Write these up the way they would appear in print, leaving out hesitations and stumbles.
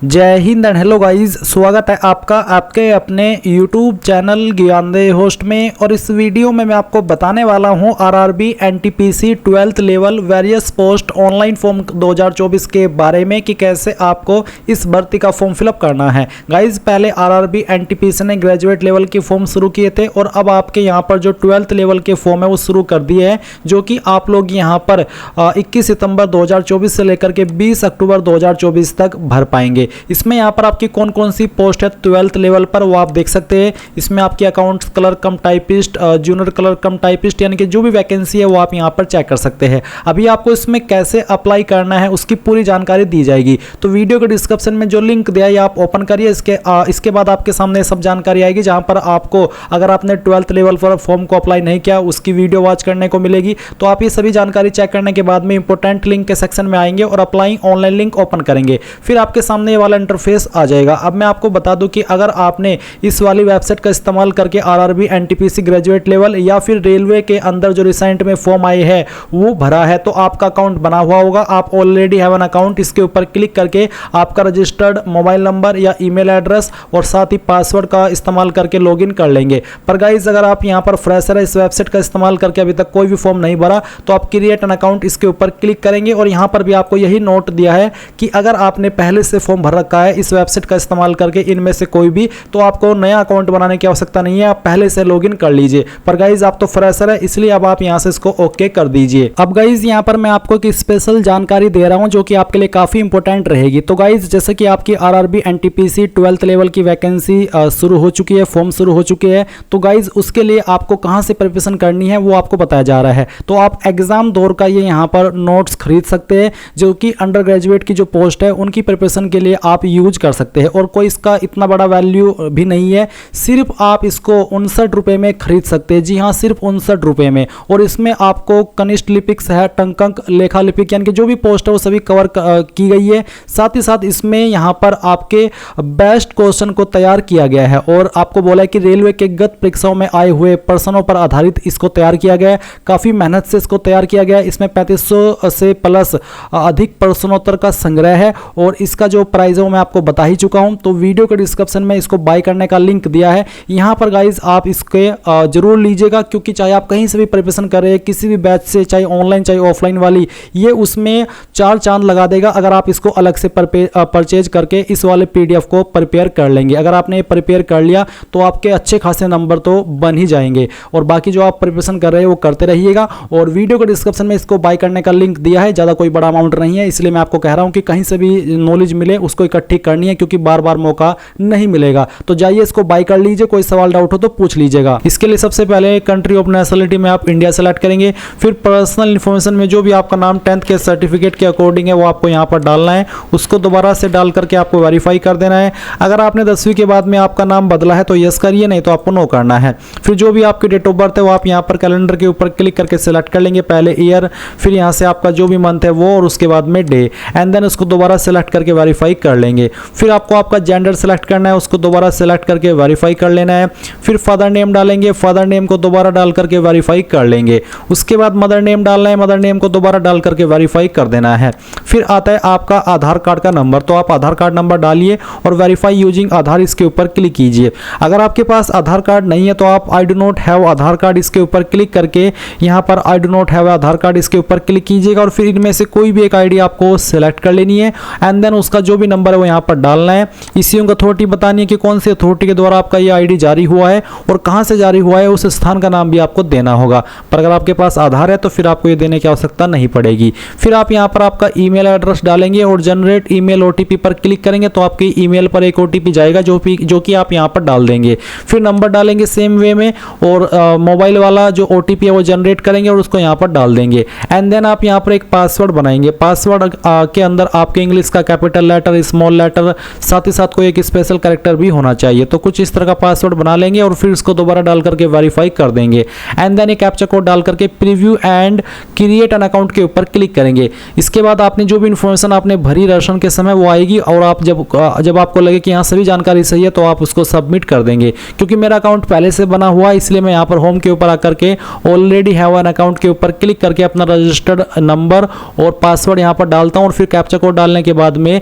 जय Hind and hello guys, स्वागत है आपका आपके अपने YouTube चैनल ज्ञानदेह होस्ट में। और इस वीडियो में मैं आपको बताने वाला हूं RRB NTPC 12th level various post online form 2024 के बारे में कि कैसे आपको इस भर्ती का फॉर्म फिलअप करना है। गाइस, पहले आरआरबी एनटीपीसी ने ग्रेजुएट लेवल के फॉर्म शुरू किए थे और अब आपके यहां पर जो 12th लेवल के फॉर्म है वो शुरू कर दिए हैं, जो कि आप लोग यहां पर 21 सितंबर 2024 से लेकर के 20 अक्टूबर 2024 तक भर पाएंगे। इसमें यहाँ पर आपकी कौन कौन सी पोस्ट है 12th लेवल पर वो आप देख सकते हैं। इसमें आपकी अकाउंट्स क्लर्क कम टाइपिस्ट, जूनियर क्लर्क कम टाइपिस्ट, यानी कि जो भी वैकेंसी है वो आप यहाँ पर चेक कर सकते हैं। अभी आपको इसमें कैसे अप्लाई करना है उसकी पूरी जानकारी दी जाएगी, तो वीडियो के डिस्क्रिप्शन में जो लिंक दिया है आप ओपन करिए। इसके बाद आपके सामने सब जानकारी आएगी, जहाँ पर आपको अगर आपने 12th लेवल पर फॉर्म को अप्लाई नहीं किया उसकी वीडियो वॉच करने को मिलेगी। तो आप ये सभी जानकारी चेक करने के बाद में इंपॉर्टेंट लिंक के सेक्शन में आएंगे और अप्लाई ऑनलाइन लिंक ओपन करेंगे, फिर आपके सामने वाला इंटरफेस आ जाएगा। अब मैं आपको बता दूं कि अगर आपने इस वाली वेबसाइट का इस्तेमाल करके आरआरबी एनटीपीसी ग्रेजुएट लेवल या फिर रेलवे के अंदर जो रिसेंट में फॉर्म आए हैं वो भरा है तो आपका अकाउंट बना हुआ होगा। आप ऑलरेडी हैव एन अकाउंट, इसके ऊपर क्लिक करके आपका रजिस्टर्ड मोबाइल नंबर या ईमेल एड्रेस और साथ ही पासवर्ड का इस्तेमाल करके लॉगिन कर लेंगे। पर गाइज, अगर आप यहां पर फ्रेशर है, इस वेबसाइट का इस्तेमाल करके अभी तक कोई भी फॉर्म नहीं भरा, तो आप क्रिएट एन अकाउंट इसके ऊपर क्लिक करेंगे और यहां पर भी आपको यही नोट दिया है कि अगर आपने पहले से फॉर्म भर रखा है इस वेबसाइट का इस्तेमाल करके इनमें से कोई भी, तो आपको नया अकाउंट बनाने की आवश्यकता नहीं है, आप पहले से लॉगिन कर लीजिए। पर गाइज, आप तो फ्रेशर है इसलिए अब आप यहां से इसको ओके कर दीजिए। अब गाइज, यहां पर मैं आपको एक स्पेशल जानकारी दे रहा हूं जो कि आपके लिए काफी इंपॉर्टेंट रहेगी। तो गाइज, जैसे कि आपकी आरआरबी एनटीपीसी 12th लेवल की वैकेंसी शुरू हो चुकी है, फॉर्म शुरू हो चुके हैं, तो गाइज उसके लिए आपको कहां से प्रिपरेशन करनी है वो आपको बताया जा रहा है। तो आप एग्जाम दौर का ये यहां पर नोट्स खरीद सकते हैं, जो कि अंडर ग्रेजुएट की जो पोस्ट है उनकी प्रिपरेशन के लिए आप यूज कर सकते हैं। और कोई इसका इतना बड़ा वैल्यू भी नहीं है, सिर्फ आप इसको 59 रुपए में खरीद सकते हैं। जी हाँ, सिर्फ 59 रुपए में। और इसमें आपको कनिष्ठ लिपिक, सह टंकक, लेखा लिपिक, यानी कि जो भी पोस्ट है वो सभी कवर की गई है। साथ ही साथ इसमें यहाँ पर आपके बेस्ट क्वेश्चन को तैयार किया गया है और आपको बोला है कि रेलवे के गत परीक्षाओं में आए हुए प्रश्नों पर आधारित इसको तैयार किया गया है। काफी मेहनत से इसको तैयार किया गया है। इसमें 3500 से प्लस अधिक प्रश्नोत्तर का संग्रह है और इसका जो प्राइस है मैं आपको बता ही चुका हूं। तो वीडियो के डिस्क्रिप्शन में इसको बाय करने का लिंक दिया है, यहां पर गाइज आप इसके जरूर लीजिएगा, क्योंकि चाहे आप कहीं से भी प्रिपरेशन करें किसी भी बैच से, चाहे ऑनलाइन चाहे ऑफलाइन वाली, ये उसमें 4 चांद लगा देगा अगर आप इसको अलग से परचेज करके इस वाले पीडीएफ को प्रिपेयर कर लेंगे। अगर आपने प्रिपेयर कर लिया तो आपके अच्छे खासे नंबर तो बन ही जाएंगे। और बाकी जो आप प्रिपरेशन कर रहे हैं वो करते रहिएगा। और वीडियो के डिस्क्रिप्शन में इसको बाय करने का लिंक दिया है, ज़्यादा कोई बड़ा अमाउंट नहीं है, इसलिए मैं आपको कह रहा हूं कि कहीं से भी नॉलेज मिले उसको इकट्ठी करनी है, क्योंकि बार बार मौका नहीं मिलेगा। तो जाइए इसको बाय कर लीजिए, कोई सवाल डाउट हो तो पूछ लीजिएगा। इसके लिए सबसे पहले कंट्री ऑफ नेशनलिटी में आप इंडिया सेलेक्ट करेंगे, फिर पर्सनल इंफॉर्मेशन में जो भी आपका नाम 10th के सर्टिफिकेट के अकॉर्डिंग है वो आपको यहाँ पर डालना है, उसको दोबारा से डाल करके आपको वेरीफाई कर देना है। अगर आपने 10वीं के बाद में आपका नाम बदला है तो यस करिए, नहीं तो आपको नो करना है। फिर जो भी आपकी डेट ऑफ बर्थ है वो आप यहाँ पर कैलेंडर के ऊपर क्लिक करके सिलेक्ट कर लेंगे, पहले ईयर, फिर यहाँ से आपका जो भी मंथ है वो, और उसके बाद में डे, एंड देन उसको दोबारा सिलेक्ट करके वेरीफाई कर लेंगे। फिर आपको आपका जेंडर सेलेक्ट करना है, उसको दोबारा सेलेक्ट करके वेरीफाई कर लेना है। फिर फादर नेम डालेंगे, फादर नेम को दोबारा डाल करके वेरीफाई कर लेंगे। उसके बाद मदर नेम डालना है, मदर नेम को दोबारा डाल करके वेरीफाई कर देना है। फिर आता है आपका आधार कार्ड का नंबर, तो आप आधार कार्ड नंबर डालिए और वेरीफाई यूजिंग आधार इसके ऊपर क्लिक कीजिए। अगर आपके पास आधार कार्ड नहीं है तो आप I do not have Aadhaar card इसके ऊपर क्लिक करके यहाँ पर I do not have Aadhaar card इसके ऊपर क्लिक कीजिएगा और फिर इनमें से कोई भी एक आईडी आपको सेलेक्ट कर लेनी है एंड देन उसका जो भी नंबर है वो यहाँ पर डालना है। इश्यूइंग अथॉरिटी बतानी है कि कौन सी अथॉरिटी के द्वारा आपका ये आईडी जारी हुआ है और कहां से जारी हुआ है, उस स्थान का नाम भी आपको देना होगा। पर अगर आपके पास आधार है तो फिर आपको ये देने की आवश्यकता नहीं पड़ेगी। फिर आप यहां पर आपका ईमेल एड्रेस डालेंगे और जनरेट ईमेल ओटीपी पर क्लिक करेंगे तो आपकी ईमेल पर एक ओटीपी जाएगा जो कि आप यहां पर डाल देंगे। फिर नंबर डालेंगे सेम वे में और मोबाइल वाला जो ओटीपी है वो जनरेट करेंगे और उसको यहां पर डाल देंगे। एंड देन आप यहां पर एक पासवर्ड बनाएंगे। पासवर्ड के अंदर आपके इंग्लिश का कैपिटल लेटर, स्मॉल लेटर, साथ ही साथ कोई एक स्पेशल कैरेक्टर भी होना चाहिए। तो कुछ इस तरह का पासवर्ड बना लेंगे और फिर इसको दोबारा डाल करके वेरीफाई कर देंगे। एंड देन एक कैप्चा कोड डाल करके preview and create an account के ऊपर क्लिक करेंगे। इसके बाद आपने जो भी इंफॉर्मेशन आपने भरी रजिस्ट्रेशन के समय वो आएगी और आप जब आपको लगे कि यहाँ सभी जानकारी सही है तो आप उसको सबमिट कर देंगे। क्योंकि मेरा अकाउंट पहले से बना हुआ है इसलिए मैं यहाँ पर होम के ऊपर आकर के ऑलरेडी हैव एन अकाउंट के ऊपर क्लिक करके अपना रजिस्टर्ड नंबर और पासवर्ड यहाँ पर डालता हूँ और फिर कैप्चा कोड डालने के बाद में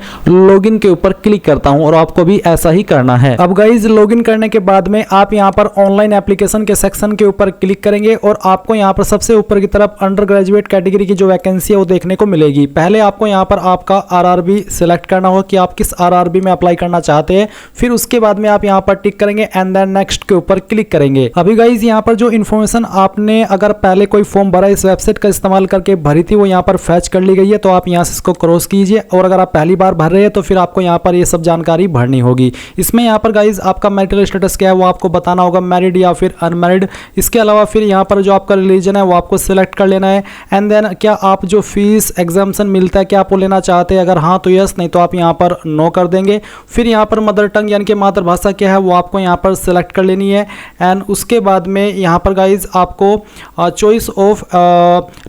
लॉगिन के ऊपर क्लिक करता हूं और आपको भी ऐसा ही करना है। अब गाइज लॉगिन करने के बाद में आप यहां पर ऑनलाइन एप्लीकेशन के सेक्शन के ऊपर क्लिक करेंगे और आपको यहां पर सबसे ऊपर की तरफ अंडर ग्रेजुएट कैटेगरी की जो वैकेंसी है वो देखने को मिलेगी। पहले आपको यहां पर आपका आरआरबी सिलेक्ट करना होगा कि आप किस आरआरबी में अप्लाई करना चाहते हैं। फिर उसके बाद में आप यहां पर टिक करेंगे एंड देन नेक्स्ट के ऊपर क्लिक करेंगे। अभी गाइज यहां पर जो इन्फॉर्मेशन आपने अगर पहले कोई फॉर्म भरा इस वेबसाइट का इस्तेमाल करके भरी थी वो यहां पर फैच कर ली गई है, तो आप यहां से इसको क्रॉस कीजिए। और अगर आप पहली बार भर रहे हैं तो फिर आपको यहां पर ये सब जानकारी भरनी होगी। इसमें यहां पर गाइज आपका मैरिटल स्टेटस क्या है वो आपको बताना होगा, मैरिड या फिर अनमैरिड। इसके अलावा फिर यहां पर जो आपका रिलीजन है वो आपको सिलेक्ट कर लेना है। एंड देन क्या आप जो फीस एग्जाम्पशन मिलता है क्या आप वो लेना चाहते हैं, अगर हाँ तो यस, नहीं तो आप यहां पर नो कर देंगे। फिर यहां पर मदर टंग यानी कि मातृभाषा क्या है वो आपको यहां पर सिलेक्ट कर लेनी है। एंड उसके बाद में यहां पर गाइज आपको choice of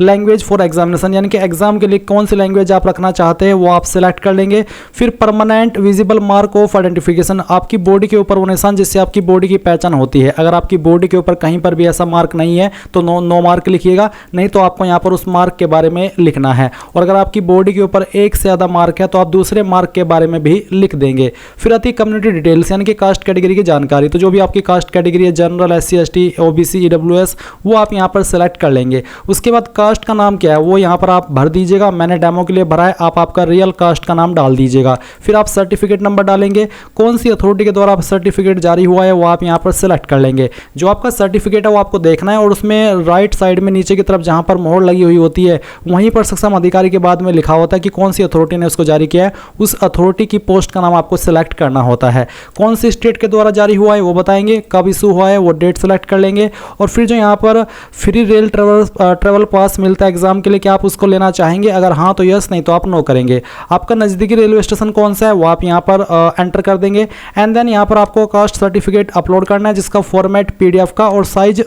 language for examination यानी कि एग्जाम के लिए कौन सी लैंग्वेज आप रखना चाहते हैं वो आप सिलेक्ट कर लेंगे। फिर permanent visible mark of identification, आपकी बॉडी के ऊपर वो निशान जिससे आपकी बॉडी की पहचान होती है। अगर आपकी बॉडी के ऊपर कहीं पर भी ऐसा मार्क नहीं है तो नो मार्क लिखिएगा, नहीं तो आपको यहाँ पर उस मार्क के बारे में लिखना है। और अगर आपकी बॉडी के ऊपर एक से ज़्यादा मार्क है तो आप दूसरे मार्क के बारे में भी लिख देंगे। फिर आती है कम्युनिटी डिटेल्स यानी कि कास्ट कैटेगरी की जानकारी, तो जो भी आपकी कास्ट कैटेगरी है general, SC ST OBC EWS वो आप यहाँ पर सेलेक्ट कर लेंगे। उसके बाद कास्ट का नाम क्या है वो यहाँ पर आप भर दीजिएगा। मैंने डेमो के लिए भरा है, आप आपका रियल कास्ट का नाम डाल दीजिएगा। फिर आप सर्टिफिकेट नंबर डालेंगे, कौन सी अथॉरिटी के द्वारा आप सर्टिफिकेट जारी हुआ है वो आप यहाँ पर सेलेक्ट कर लेंगे। जो आपका सर्टिफिकेट है वो आपको देखना है और उसमें राइट साइड में नीचे की तरफ जहाँ पर मोहर लगी हुई होती है वहीं पर सक्षम अधिकारी के बाद में लिखा होता है कि कौन सी अथॉरिटी ने उसको जारी किया है। उस अथॉरिटी की पोस्ट का नाम आपको सेलेक्ट करना होता है। कौन सी स्टेट के द्वारा जारी हुआ है वो बताएंगे, कब इशू हुआ है वो डेट सेलेक्ट कर लेंगे। और फिर जो यहाँ पर फ्री रेल ट्रेवल पास मिलता है एग्जाम के लिए, क्या आप उसको लेना चाहेंगे, अगर हाँ तो यस, नहीं तो आप नो करेंगे। आपका नज़दीकी रेलवे स्टेशन कौन सा है वो आप यहाँ पर एंटर कर देंगे। एंड देन यहाँ पर आपको कास्ट सर्टिफिकेट अपलोड करना है जिसका फॉर्मेट PDF का और साइज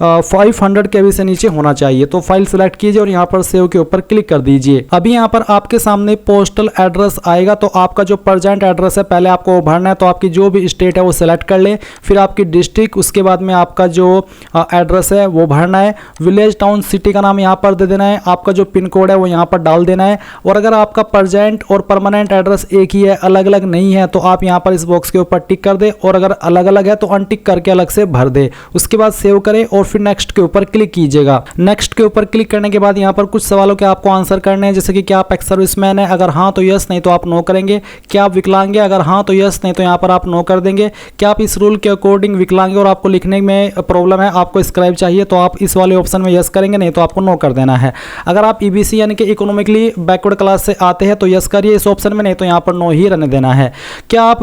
500 KB से नीचे होना चाहिए। तो फाइल सेलेक्ट कीजिए और यहाँ पर सेव के ऊपर क्लिक कर दीजिए। अभी यहाँ पर आपके सामने पोस्टल एड्रेस आएगा, तो आपका जो प्रेजेंट एड्रेस है पहले आपको भरना है। तो आपकी जो भी स्टेट है वो सेलेक्ट कर ले, फिर आपकी डिस्ट्रिक्ट, उसके बाद में आपका जो एड्रेस है वो भरना है। विलेज, टाउन, सिटी का नाम यहाँ पर दे देना है। आपका जो पिन कोड है वो यहाँ पर डाल देना है। और अगर आपका प्रेजेंट और परमानेंट एड्रेस एक ही है, अलग अलग नहीं है, तो आप यहाँ पर इस बॉक्स के ऊपर टिक कर दे। और अगर अलग अलग है तो अनटिक करके अलग से भर दे। उसके बाद सेव करें और फिर नेक्स्ट के ऊपर क्लिक कीजिएगा। नेक्स्ट के ऊपर क्लिक करने के बाद यहाँ पर कुछ सवालों के आपको आंसर करने हैं, जैसे कि क्या आप एक्स सर्विसमैन है, अगर हाँ तो यस, नहीं तो आप नो करेंगे। क्या आप विकलांग है, अगर हाँ तो यस, नहीं तो यहाँ पर आप नो कर देंगे। क्या आप इस रूल के अकॉर्डिंग विकलांग है और आपको लिखने में प्रॉब्लम है, आपको स्क्राइब चाहिए, तो आप इस वाले ऑप्शन में यस करेंगे, नहीं तो आपको नो कर देना है। अगर आप EBC यानी कि इकोनॉमिकली बैकवर्ड क्लास से आते हैं तो यस करिए इस ऑप्शन में, नहीं तो यहाँ पर नो ही रहने देना है। क्या आप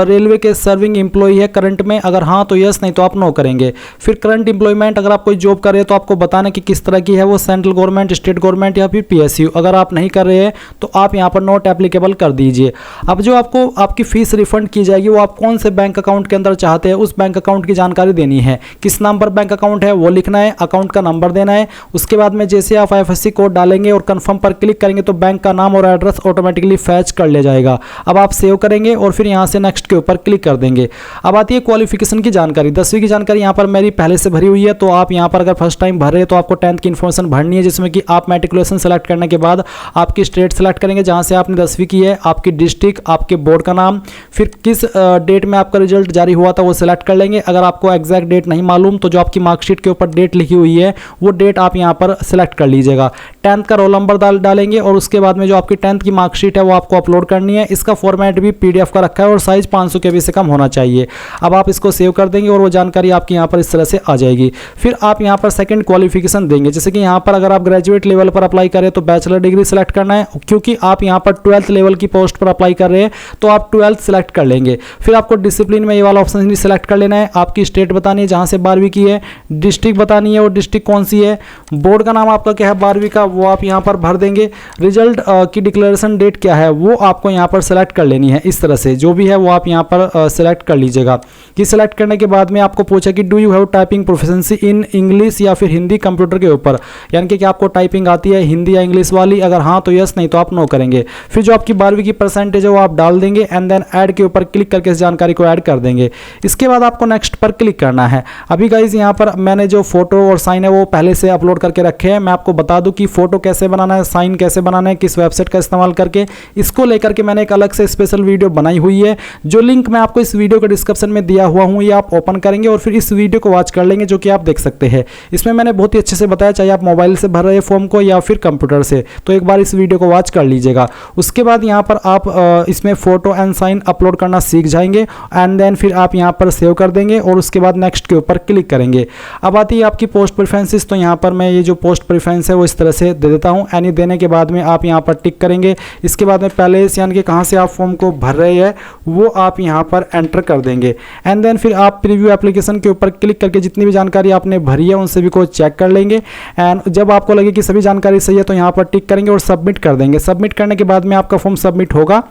रेलवे के सर्विंग एम्प्लॉई है करंट में, अगर हाँ तो यस, नहीं तो आप नो करेंगे। फिर करंट एम्प्लॉयमेंट, अगर आप कोई जॉब कर रहे हैं तो आपको बताना कि किस तरह की है वो, सेंट्रल गवर्नमेंट, स्टेट गवर्नमेंट या फिर PSU। अगर आप नहीं कर रहे हैं तो आप यहाँ पर नॉट एप्लीकेबल कर दीजिए। अब जो आपको आपकी फीस रिफंड की जाएगी वो आप कौन से बैंक अकाउंट के अंदर चाहते हैं उस बैंक अकाउंट की जानकारी देनी है। किस नाम पर बैंक अकाउंट है वो लिखना है, अकाउंट का नंबर देना है। उसके बाद में जैसे आप IFSC कोड डालेंगे और कंफर्म पर क्लिक करेंगे तो बैंक का नाम और एड्रेस ऑटोमेटिकली फैच कर ले जाएगा। अब आप सेव करेंगे और फिर यहाँ से नेक्स्ट के ऊपर क्लिक कर देंगे। अब आती है क्वालिफिकेशन की जानकारी। 10वीं की जानकारी यहाँ पर मेरी पहले से भरी हुई है, तो आप यहाँ पर अगर फर्स्ट टाइम भर रहे हैं तो आपको 10th की इन्फॉर्मेशन भरनी है, जिसमें कि आप मैट्रिकुलेशन सेलेक्ट करने के बाद आपकी स्टेट सेलेक्ट करेंगे जहाँ से आपने 10वीं की है, आपकी डिस्ट्रिक्ट, आपके बोर्ड का नाम, फिर किस डेट में आपका रिजल्ट जारी हुआ था वो सिलेक्ट कर लेंगे। अगर आपको एग्जैक्ट डेट नहीं मालूम तो जो आपकी मार्कशीट के ऊपर डेट लिखी हुई है वो डेट आप यहाँ पर सिलेक्ट कर लीजिएगा। 10th का रोल नंबर डालेंगे और उसके बाद में जो आपकी 10th की मार्कशीट है वो आपको अपलोड करनी है। इसका फॉर्मेट भी PDF का रखा है और साइज 500 KB से कम होना चाहिए। अब आप इसको सेव कर देंगे और वो जानकारी आपकी यहाँ पर इस तरह से आ जाएगी। फिर आप यहाँ पर सेकंड क्वालिफिकेशन देंगे, जैसे कि यहाँ पर अगर आप ग्रेजुएट लेवल पर अप्लाई करें तो बैचलर डिग्री सेलेक्ट करना है, क्योंकि आप यहाँ पर 12th लेवल की पोस्ट पर अप्लाई कर रहे हैं तो आप 12th सेलेक्ट कर लेंगे। फिर आपको डिसिप्लिन में ये वाला ऑप्शन भी सिलेक्ट कर लेना है। आपकी स्टेट बतानी है जहाँ से 12वीं की है, डिस्ट्रिक्ट बतानी है और डिस्ट्रिक्ट कौन सी है, बोर्ड का नाम आपका क्या है 12वीं का वो आप यहाँ पर भर देंगे। रिजल्ट की डिक्लेरेशन डेट क्या है वो आपको यहाँ पर सेलेक्ट कर लेनी है। इस तरह से जो भी है वो आप यहाँ पर सेलेक्ट कर लीजिएगा। कि सेलेक्ट करने के बाद में आपको पूछा कि do you have typing proficiency in English या फिर हिंदी कंप्यूटर के ऊपर, यानी कि क्या आपको टाइपिंग आती है हिंदी या इंग्लिश वाली, अगर हाँ तो यस, नहीं तो आप नो करेंगे। फिर जो आपकी 12वीं की परसेंटेज है वो आप डाल देंगे एंड देन ऐड के ऊपर क्लिक करके इस जानकारी को ऐड कर देंगे। इसके बाद आपको नेक्स्ट पर क्लिक करना है। अभी गाइज यहाँ पर मैंने जो फोटो और साइन है वो पहले से अपलोड करके रखे हैं। मैं आपको बता दूं कि फोटो कैसे बनाना है, साइन कैसे बनाना है, किस वेबसाइट का इस्तेमाल करके, इसको लेकर के मैंने एक अलग से स्पेशल वीडियो बनाई हुई है, जो लिंक मैं आपको इस वीडियो के डिस्क्रिप्शन में दिया हुआ हूँ। ये आप ओपन करेंगे और फिर इस वीडियो को वॉच कर लेंगे, जो कि आप देख सकते हैं। इसमें मैंने बहुत ही अच्छे से बताया, चाहे आप मोबाइल से भर रहे फॉर्म को या फिर कंप्यूटर से, तो एक बार इस वीडियो को वॉच कर लीजिएगा। उसके बाद यहाँ पर आप इसमें फोटो एंड साइन अपलोड करना सीख जाएंगे एंड देन फिर आप यहाँ पर सेव कर देंगे और उसके बाद नेक्स्ट के ऊपर क्लिक करेंगे। अब आती है आपकी पोस्ट प्रेफरेंसेस। तो यहाँ पर मैं ये जो पोस्ट प्रेफरेंस है वो इस तरह से दे देता हूँ। एनी देने के बाद में आप यहाँ पर टिक करेंगे। इसके बाद में पहले से यानी कि कहाँ से आप फॉर्म को भर रहे हैं वो आप यहाँ पर एंटर कर देंगे एंड देन फिर आप प्रीव्यू एप्लीकेशन के ऊपर क्लिक करके जितनी भी जानकारी आपने भरी है उन सभी को चेक कर लेंगे एंड जब आपको लगे कि सभी जानकारी सही है तो यहाँ पर टिक करेंगे और सबमिट कर देंगे। सबमिट करने के बाद में आपका फॉर्म सबमिट होगा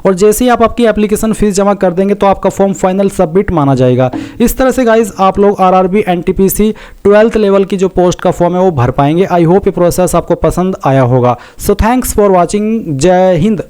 और जैसे ही आप आपकी एप्लीकेशन फीस जमा कर देंगे तो आपका फॉर्म फाइनल सबमिट माना जाएगा। इस तरह से गाइज आप लोग आरआरबी एनटीपीसी 12th लेवल की जो पोस्ट का फॉर्म है वो भर पाएंगे। आई होप ये प्रोसेस आपको पसंद आया होगा। So thanks for watching. जय हिंद।